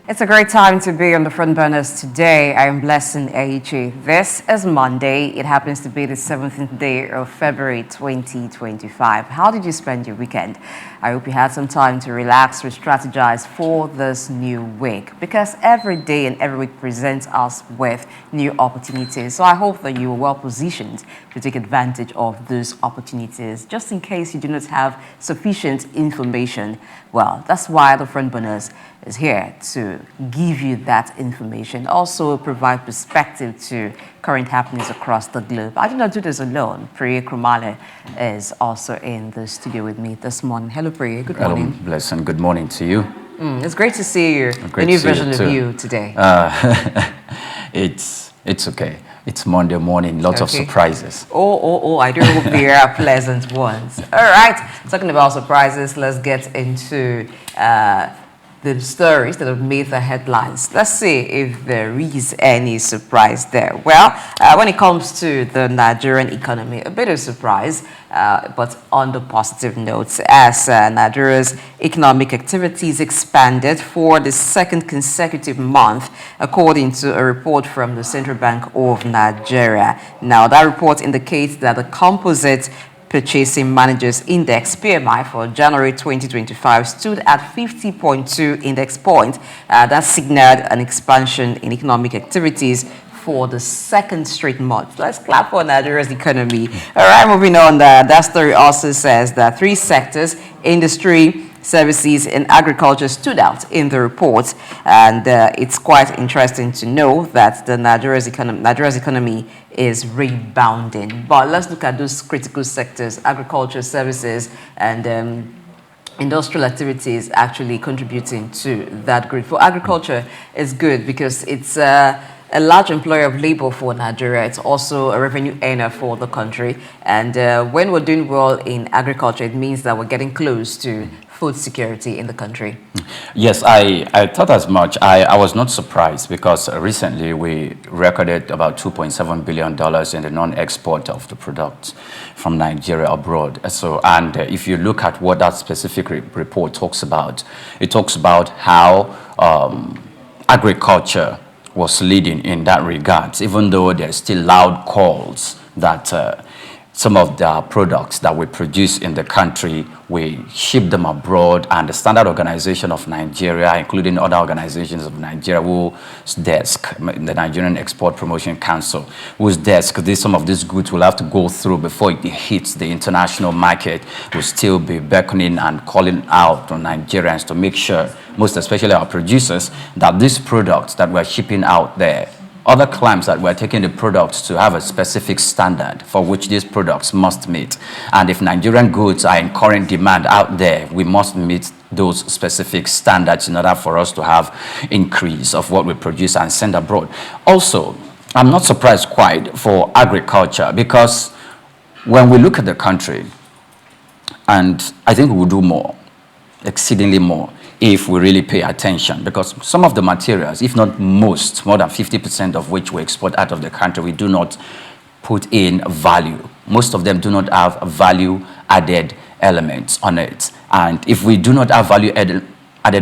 It's a great time to be on the front burners today. I am blessing Eichie. This is Monday. It happens to be the 17th day of February 2025. How did you spend your weekend? I hope you had some time to relax, re-strategize for this new week, because every day and every week presents us with new opportunities. So I hope that you are well positioned to take advantage of those opportunities. Just in case you do not have sufficient information, well, that's why the front burners is here to give you that information, also provide perspective to current happenings across the globe. I did not do this alone. Krumale is also in the studio with me this morning. Hello, Priya. Good morning. Hello, Blessing. Good morning to you. It's great to see you. A new version of you today. It's okay. It's Monday morning. Lots of surprises. I do hope they are pleasant ones. All right. Talking about surprises, let's get into the stories that have made the headlines. Let's see if there is any surprise there. Well, when it comes to the Nigerian economy, a bit of surprise, but on the positive notes, as Nigeria's economic activities expanded for the second consecutive month, according to a report from the Central Bank of Nigeria. Now, that report indicates that the composite Purchasing Managers Index (PMI) for January 2025 stood at 50.2 index point. That signaled an expansion in economic activities for the second straight month. Let's clap for Nigeria's economy. All right, moving on. That story also says that three sectors: industry, services, and agriculture stood out in the report, and it's quite interesting to know that the Nigeria's economy is rebounding. But let's look at those critical sectors: agriculture, services, and industrial activities actually contributing to that growth. For agriculture, it's good because it's a large employer of labor for Nigeria. It's also a revenue earner for the country. And when we're doing well in agriculture, it means that we're getting close to food security in the country. Yes, I thought as much. I was not surprised because recently we recorded about $2.7 billion in the non-export of the products from Nigeria abroad. So, and if you look at what that specific report talks about, it talks about how agriculture was leading in that regard, even though there's still loud calls that some of the products that we produce in the country, we ship them abroad, and the Standard Organization of Nigeria, including other organizations of Nigeria, whose desk, the Nigerian Export Promotion Council, whose desk some of these goods will have to go through before it hits the international market, will still be beckoning and calling out on Nigerians to make sure, most especially our producers, that these products that we're shipping out there, other claims that we're taking the products to have a specific standard for which these products must meet. And if Nigerian goods are in current demand out there, we must meet those specific standards in order for us to have increase of what we produce and send abroad. Also, I'm not surprised quite for agriculture, because when we look at the country, and I think we will do more, exceedingly more, if we really pay attention, because some of the materials, if not most, more than 50% of which we export out of the country, we do not put in value. Most of them do not have value added elements on it. And if we do not have value added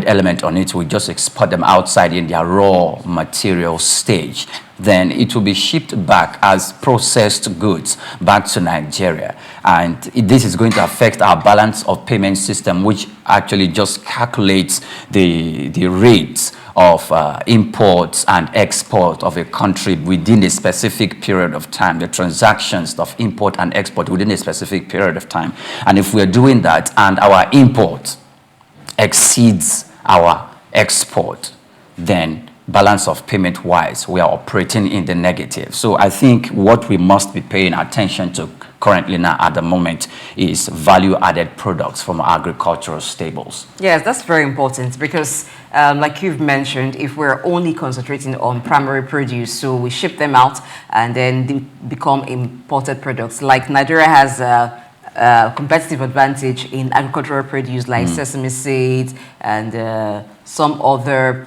element on it, we just export them outside in their raw material stage, then it will be shipped back as processed goods back to Nigeria. And this is going to affect our balance of payment system, which actually just calculates the rates of imports and export of a country within a specific period of time, the transactions of import and export within a specific period of time. And if we're doing that and our import exceeds our export, then balance of payment wise, we are operating in the negative. So I think what we must be paying attention to currently now at the moment is value added products from agricultural stables. Yes, that's very important, because like you've mentioned, if we're only concentrating on primary produce, so we ship them out and then they become imported products. Like Nigeria has competitive advantage in agricultural produce like sesame seeds and some other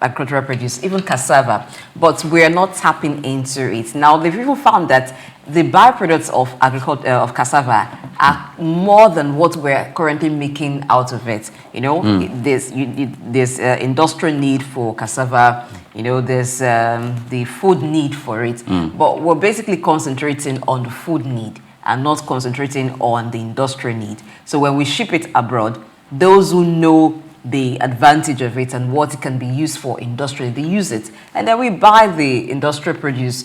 agricultural produce, even cassava, but we're not tapping into it. Now, they've even found that the byproducts of agriculture of cassava are more than what we're currently making out of it. You know, there's industrial need for cassava. You know, there's the food need for it, but we're basically concentrating on the food need and not concentrating on the industrial need. So when we ship it abroad, those who know the advantage of it and what it can be used for industrially, they use it. And then we buy the industrial produce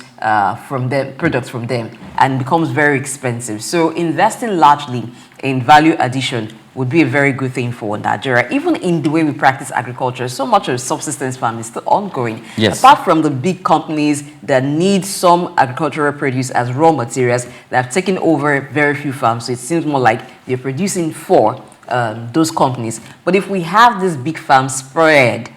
from them, products from them, and it becomes very expensive. So investing largely in value addition would be a very good thing for Nigeria. Even in the way we practice agriculture, so much of subsistence farming is still ongoing. Yes. Apart from the big companies that need some agricultural produce as raw materials, that have taken over very few farms. So it seems more like they're producing for those companies. But if we have this big farm spread,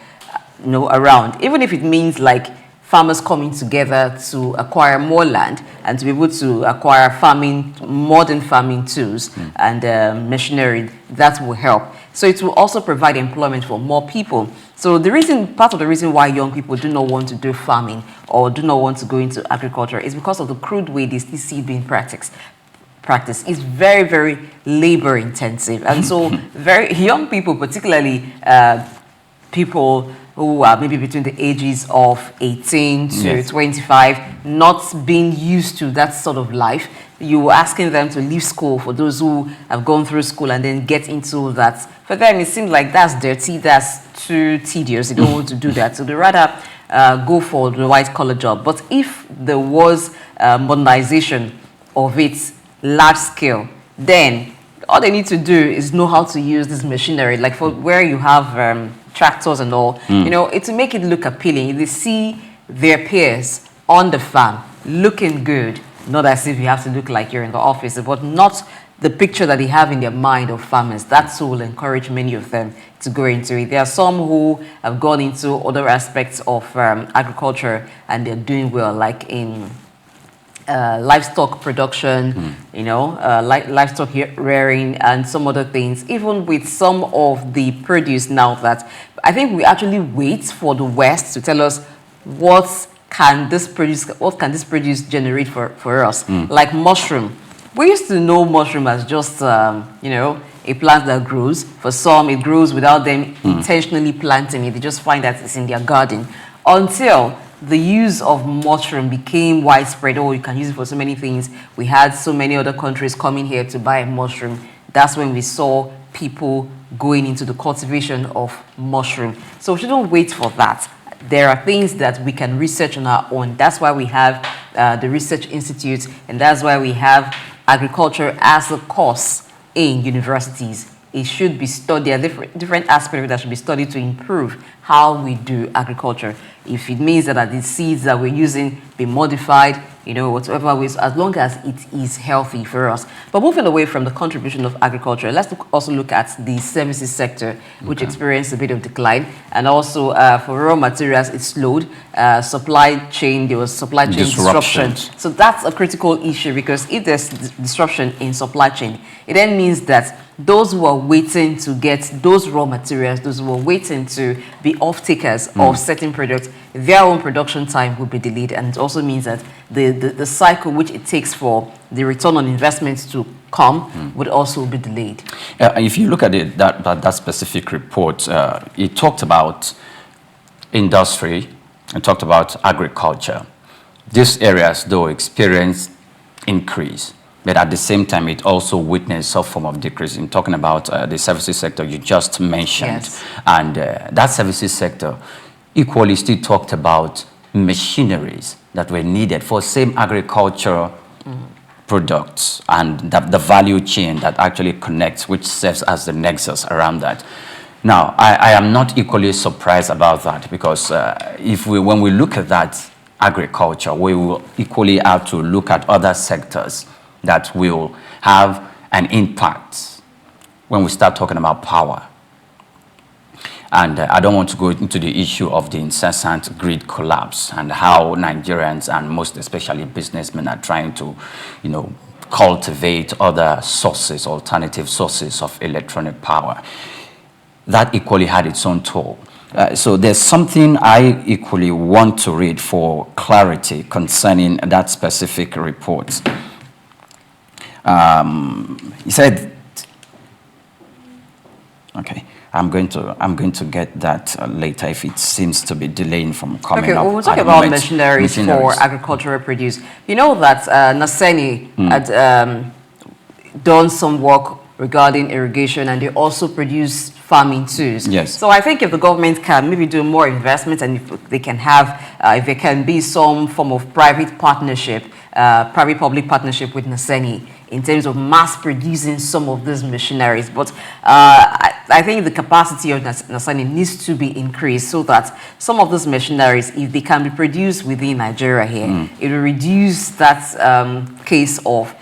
you know, around, even if it means like farmers coming together to acquire more land and to be able to acquire farming, modern farming tools and machinery, that will help. So it will also provide employment for more people. So the reason, part of the reason why young people do not want to do farming or do not want to go into agriculture is because of the crude way they still see it being practice is very, very labor intensive. And so very young people, particularly people who are maybe between the ages of 18 to 25, not being used to that sort of life. You're asking them to leave school, for those who have gone through school and then get into that. For them, it seems like that's dirty, that's too tedious. They don't want to do that. So they rather go for the white-collar job. But if there was modernization of it large scale, then all they need to do is know how to use this machinery, like for where you have tractors and all, you know, to make it look appealing. They see their peers on the farm looking good, not as if you have to look like you're in the office, but not the picture that they have in their mind of farmers. That will encourage many of them to go into it. There are some who have gone into other aspects of agriculture and they're doing well, like in livestock production, you know, livestock rearing and some other things. Even with some of the produce now, that I think we actually wait for the West to tell us what can this produce generate for us. Like mushroom. We used to know mushroom as just, you know, a plant that grows. For some, it grows without them intentionally planting it. They just find that it's in their garden. Until the use of mushroom became widespread. Oh, you can use it for so many things. We had so many other countries coming here to buy mushroom. That's when we saw people going into the cultivation of mushroom. So we shouldn't wait for that. There are things that we can research on our own. That's why we have the Research Institute, and that's why we have agriculture as a course in universities. It should be studied. There are different aspects of it that should be studied to improve how we do agriculture. If it means that the seeds that we're using be modified, you know, whatever ways, as long as it is healthy for us. But moving away from the contribution of agriculture, let's also look at the services sector, which experienced a bit of decline. And also for raw materials, it slowed. Supply chain, there was supply chain disruption. So that's a critical issue, because if there's disruption in supply chain, it then means that those who are waiting to get those raw materials, those who are waiting to be off-takers of certain products, their own production time will be delayed. And it also means that the cycle which it takes for the return on investment to come would also be delayed. If you look at it, that specific report, it talked about industry, it talked about agriculture. These areas, though, experienced increase. But at the same time, it also witnessed some form of decrease. In talking about the services sector you just mentioned. Yes. And that services sector equally still talked about machineries that were needed for same agriculture products and the value chain that actually connects, which serves as the nexus around that. Now, I am not equally surprised about that, because when we look at that agriculture, we will equally have to look at other sectors that will have an impact when we start talking about power. And I don't want to go into the issue of the incessant grid collapse and how Nigerians and most especially businessmen are trying to, you know, cultivate other sources, alternative sources of electronic power. That equally had its own toll. So there's something I equally want to read for clarity concerning that specific report. He said, okay, I'm going to get that later if it seems to be delaying from coming up. Okay, we'll talk about machineries for agricultural produce. You know that Naseni had done some work regarding irrigation, and they also produce farming tools. Yes. So I think if the government can maybe do more investment, and if they can have, if there can be some form of private partnership, private-public partnership with Naseni in terms of mass producing some of these machineries. But I think the capacity of Naseni needs to be increased so that some of these machineries, if they can be produced within Nigeria here, it will reduce that case of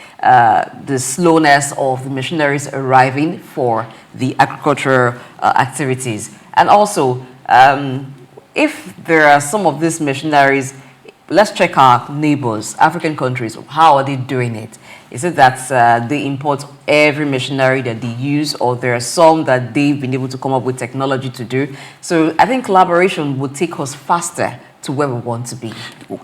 the slowness of the machineries arriving for the agricultural activities. And also, if there are some of these machineries, let's check our neighbors, African countries. How are they doing it? Is it that they import every machinery that they use, or there are some that they've been able to come up with technology to do? So I think collaboration would take us faster to where we want to be.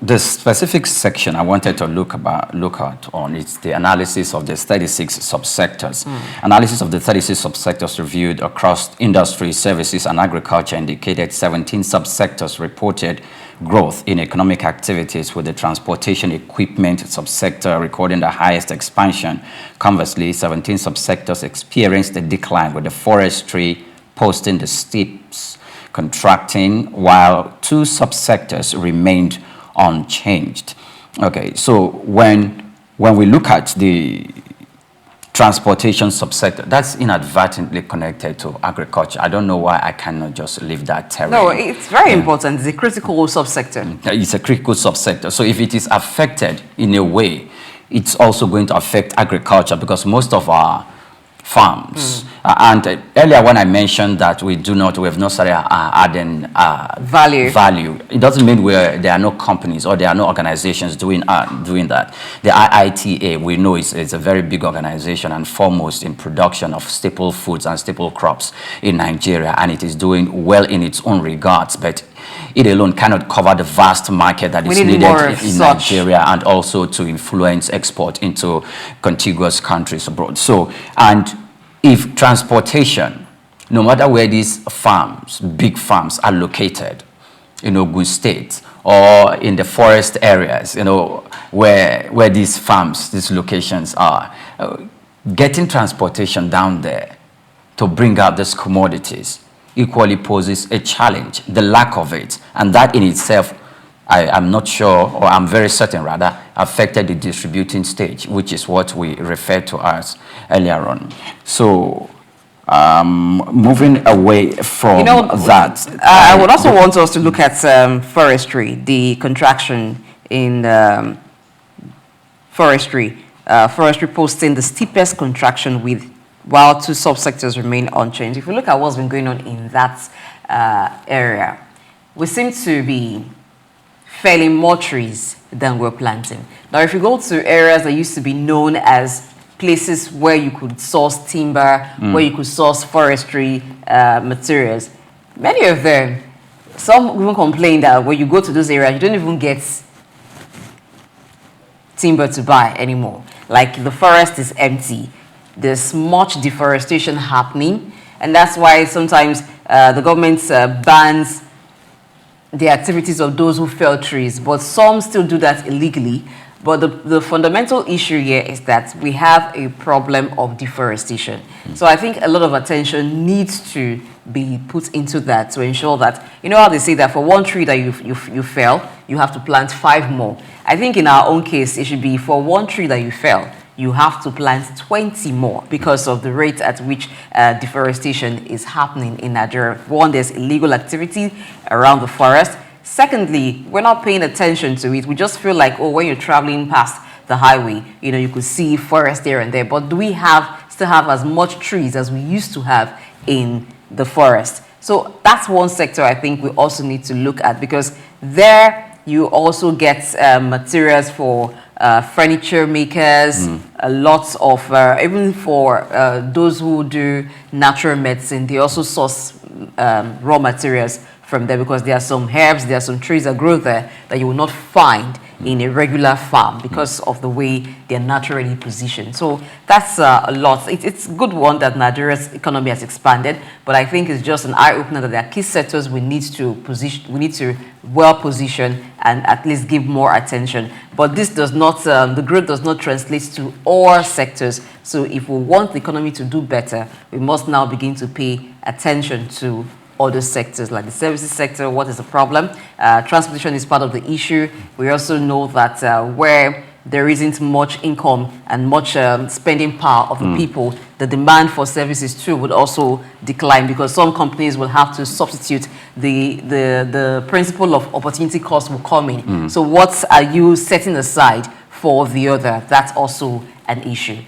The specific section I wanted to look at on is the analysis of the 36 subsectors. Analysis of the 36 subsectors reviewed across industry, services, and agriculture indicated 17 subsectors reported growth in economic activities, with the transportation equipment subsector recording the highest expansion. Conversely, 17 subsectors experienced a decline, with the forestry posting the steepest contracting, while 2 subsectors remained unchanged. Okay, so when we look at the transportation subsector, that's inadvertently connected to agriculture. I don't know why I cannot just leave that terrain. No, it's very important. It's a critical subsector. It's a critical subsector. So if it is affected in a way, it's also going to affect agriculture, because most of our farms. And earlier when I mentioned that we have not started adding value, it doesn't mean there are no companies or there are no organizations doing that. The IITA, we know, is a very big organization and foremost in production of staple foods and staple crops in Nigeria, and it is doing well in its own regards, but it alone cannot cover the vast market that is needed in Nigeria, and also to influence export into contiguous countries abroad. So, and if transportation, no matter where these farms, big farms, are located, in Ogun State or in the forest areas, where these farms, these locations are, getting transportation down there to bring out these commodities equally poses a challenge, the lack of it. And that in itself, I'm not sure, or I'm very certain rather, affected the distributing stage, which is what we referred to as earlier on. So moving away from that. I would also want us to look at forestry, the contraction in forestry. Forestry posting the steepest contraction while 2 subsectors remain unchanged. If we look at what's been going on in that area, we seem to be felling more trees than we're planting. Now, if you go to areas that used to be known as places where you could source timber, where you could source forestry materials, many of them, some even complain that when you go to those areas, you don't even get timber to buy anymore. Like, the forest is empty. There's much deforestation happening, and that's why sometimes the government bans the activities of those who fell trees, but some still do that illegally. But the fundamental issue here is that we have a problem of deforestation. So I think a lot of attention needs to be put into that to ensure that, you know how they say that for 1 tree that you fell, you have to plant 5 more. I think in our own case, it should be for 1 tree that you fell, you have to plant 20 more, because of the rate at which deforestation is happening in Nigeria. One, there's illegal activity around the forest. Secondly, we're not paying attention to it. We just feel like, oh, when you're traveling past the highway, you could see forest there and there. But do we still have as much trees as we used to have in the forest? So that's one sector I think we also need to look at, because there you also get materials for furniture makers, lots of, even for those who do natural medicine, they also source raw materials from there, because there are some herbs, there are some trees that grow there that you will not find in a regular farm because of the way they're naturally positioned. So that's a lot. It's a good one that Nigeria's economy has expanded, but I think it's just an eye-opener that there are key sectors we need to position, we need to well position and at least give more attention. But this does not, the growth does not translate to all sectors. So if we want the economy to do better, we must now begin to pay attention to other sectors like the services sector. What is the problem? Transportation is part of the issue. We also know that where there isn't much income and much spending power of the people, the demand for services too would also decline, because some companies will have to substitute the principle of opportunity cost will come in. So what are you setting aside for the other? That's also an issue.